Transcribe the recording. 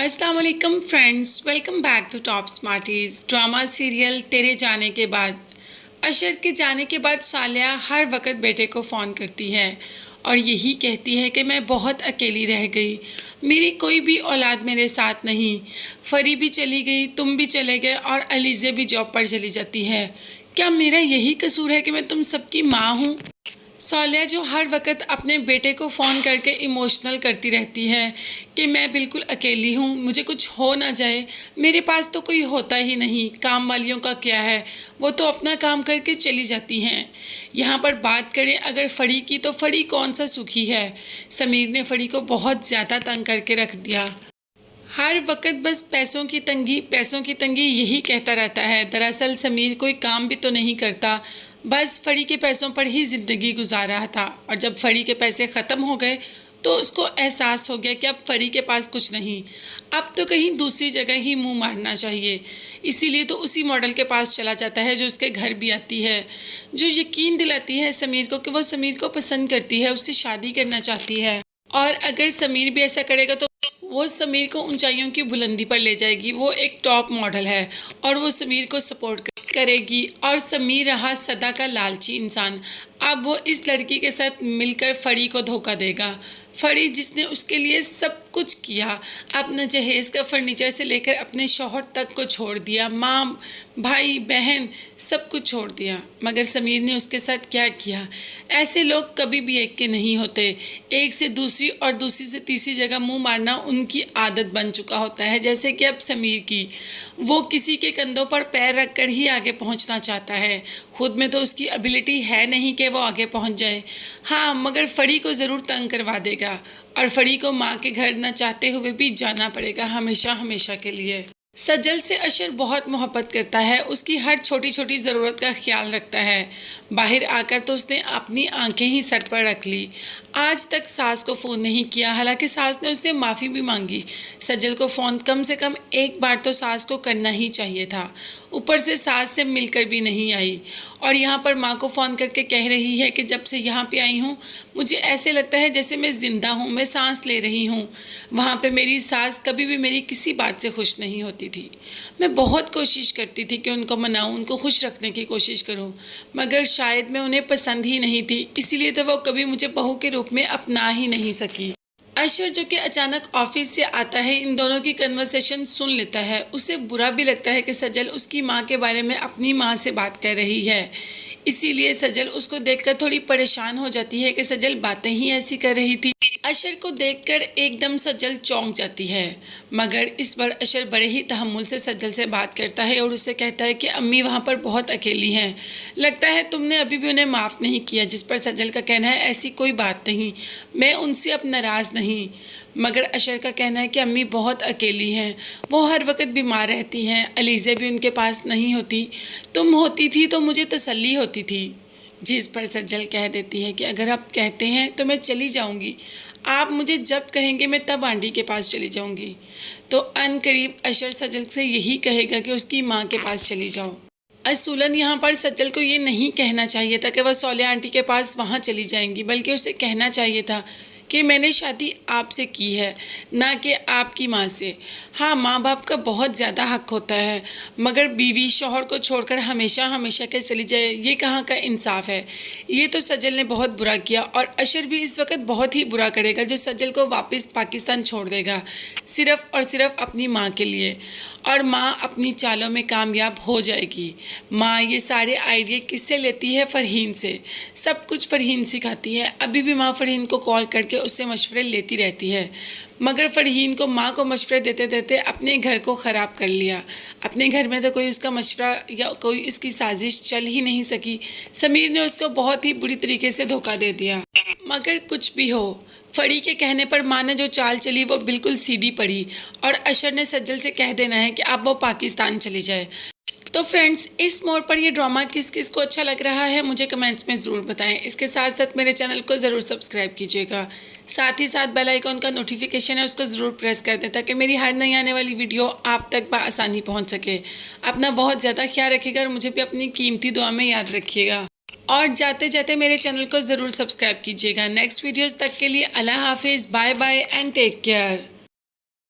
अस्सलाम वालेकुम friends, welcome back to top smarties. Drama serial तेरे जाने के बाद। अशर के जाने के बाद सालिया हर वक्त बेटे को फ़ोन करती है और यही कहती है कि मैं बहुत अकेली रह गई, मेरी कोई भी औलाद मेरे साथ नहीं। फरी भी चली गई, तुम भी चले गए और अलीज़े भी जॉब पर चली जाती है। क्या मेरा यही कसूर है कि मैं तुम सबकी माँ हूँ? सालिया जो हर वक्त अपने बेटे को फ़ोन करके इमोशनल करती रहती है कि मैं बिल्कुल अकेली हूँ, मुझे कुछ हो ना जाए, मेरे पास तो कोई होता ही नहीं, काम वालियों का क्या है, वो तो अपना काम करके चली जाती हैं। यहाँ पर बात करें अगर फरी की, तो फरी कौन सा सुखी है। समीर ने फरी को बहुत ज़्यादा तंग करके रख दिया। हर वक्त बस पैसों की तंगी यही कहता रहता है। दरअसल समीर कोई काम भी तो नहीं करता, बस फरी के पैसों पर ही ज़िंदगी गुजार रहा था। और जब फरी के पैसे ख़त्म हो गए तो उसको एहसास हो गया कि अब फरी के पास कुछ नहीं, अब तो कहीं दूसरी जगह ही मुंह मारना चाहिए। इसीलिए तो उसी मॉडल के पास चला जाता है जो उसके घर भी आती है, जो यकीन दिलाती है समीर को कि वो समीर को पसंद करती है, उससे शादी करना चाहती है। और अगर समीर भी ऐसा करेगा तो वो समीर को ऊंचाइयों की बुलंदी पर ले जाएगी। वो एक टॉप मॉडल है और वो समीर को सपोर्ट करेगी। और समीर रहा सदा का लालची इंसान, अब वो इस लड़की के साथ मिलकर फरी को धोखा देगा। फरी जिसने उसके लिए सब कुछ किया, अपना जहेज का फर्नीचर से लेकर अपने शौहर तक को छोड़ दिया, माँ भाई बहन सब कुछ छोड़ दिया, मगर समीर ने उसके साथ क्या किया। ऐसे लोग कभी भी एक के नहीं होते, एक से दूसरी और दूसरी से तीसरी जगह मुंह मारना उनकी आदत बन चुका होता है। जैसे कि अब समीर की, वो किसी के कंधों पर पैर रख कर ही आगे पहुंचना चाहता है, खुद में तो उसकी एबिलिटी है नहीं कि वो आगे पहुंच जाए। हाँ, मगर फरी को ज़रूर तंग करवा देगा और फरी को माँ के घर न चाहते हुए भी जाना पड़ेगा, हमेशा हमेशा के लिए। सजल से अशर बहुत मोहब्बत करता है, उसकी हर छोटी छोटी ज़रूरत का ख्याल रखता है। बाहर आकर तो उसने अपनी आंखें ही सर पर रख ली। आज तक सास को फ़ोन नहीं किया, हालांकि सास ने उससे माफ़ी भी मांगी। सजल को फ़ोन कम से कम एक बार तो सास को करना ही चाहिए था, ऊपर से सास से मिलकर भी नहीं आई। और यहाँ पर माँ को फ़ोन करके कह रही है कि जब से यहाँ पे आई हूँ मुझे ऐसे लगता है जैसे मैं ज़िंदा हूँ, मैं सांस ले रही हूँ। वहाँ पे मेरी सास कभी भी मेरी किसी बात से खुश नहीं होती थी। मैं बहुत कोशिश करती थी कि उनको मनाऊँ, उनको खुश रखने की कोशिश करूँ, मगर शायद मैं उन्हें पसंद ही नहीं थी, इसीलिए तो वो कभी मुझे बहू के रूप में अपना ही नहीं सकी। अशर जो कि अचानक ऑफिस से आता है, इन दोनों की कन्वर्सेशन सुन लेता है। उसे बुरा भी लगता है कि सजल उसकी माँ के बारे में अपनी माँ से बात कर रही है, इसीलिए सजल उसको देखकर थोड़ी परेशान हो जाती है कि सजल बातें ही ऐसी कर रही थी। अशर को देखकर एकदम सजल चौंक जाती है, मगर इस बार अशर बड़े ही तहम्मुल से सजल से बात करता है और उसे कहता है कि अम्मी वहाँ पर बहुत अकेली हैं, लगता है तुमने अभी भी उन्हें माफ़ नहीं किया। जिस पर सजल का कहना है ऐसी कोई बात नहीं, मैं उनसे अब नाराज़ नहीं। मगर अशर का कहना है कि अम्मी बहुत अकेली हैं, वो हर वक्त बीमार रहती हैं, अलीज़ा भी उनके पास नहीं होती, तुम होती थी तो मुझे तसल्ली होती थी। जिस पर सज्जल कह देती है कि अगर आप कहते हैं तो मैं चली जाऊंगी, आप मुझे जब कहेंगे मैं तब आंटी के पास चली जाऊंगी। तो अनकरीब अशर सज्जल से यही कहेगा कि उसकी माँ के पास चली जाओ। असूलन यहाँ पर सज्जल को ये नहीं कहना चाहिए था कि वह सौलिया आंटी के पास वहाँ चली जाएंगी, बल्कि उसे कहना चाहिए था कि मैंने शादी आपसे की है, ना कि आपकी माँ से। हाँ, माँ बाप का बहुत ज़्यादा हक होता है, मगर बीवी शौहर को छोड़कर हमेशा हमेशा के चली जाए, ये कहाँ का इंसाफ है। ये तो सजल ने बहुत बुरा किया और अशर भी इस वक्त बहुत ही बुरा करेगा जो सजल को वापस पाकिस्तान छोड़ देगा, सिर्फ़ और सिर्फ अपनी माँ के लिए। और माँ अपनी चालों में कामयाब हो जाएगी। माँ ये सारे आइडिया किससे लेती है? फ़रहीन से। सब कुछ फ़रहीन सिखाती है। अभी भी माँ फ़रहीन को कॉल करके उससे मशवरे लेती रहती है, मगर फ़रहीन को माँ को मशवरे देते देते अपने घर को ख़राब कर लिया। अपने घर में तो कोई उसका मशवरा या कोई इसकी साजिश चल ही नहीं सकी। समीर ने उसको बहुत ही बुरी तरीके से धोखा दे दिया। मगर कुछ भी हो, फरी के कहने पर माँ ने जो चाल चली वो बिल्कुल सीधी पड़ी और अशर ने सज्जल से कह देना है कि अब वो पाकिस्तान चली जाए। तो फ्रेंड्स, इस मोड़ पर ये ड्रामा किस किस को अच्छा लग रहा है मुझे कमेंट्स में ज़रूर बताएं। इसके साथ साथ मेरे चैनल को ज़रूर सब्सक्राइब कीजिएगा, साथ ही साथ बेल आइकॉन का नोटिफिकेशन है उसको ज़रूर प्रेस कर दें ताकि मेरी हर नई आने वाली वीडियो आप तक बआसानी पहुँच सके। अपना बहुत ज़्यादा ख्याल रखिएगा और मुझे भी अपनी कीमती दुआ में याद रखिएगा। और जाते जाते मेरे चैनल को ज़रूर सब्सक्राइब कीजिएगा। नेक्स्ट वीडियोज़ तक के लिए अल्लाह हाफिज़, bye bye and take care.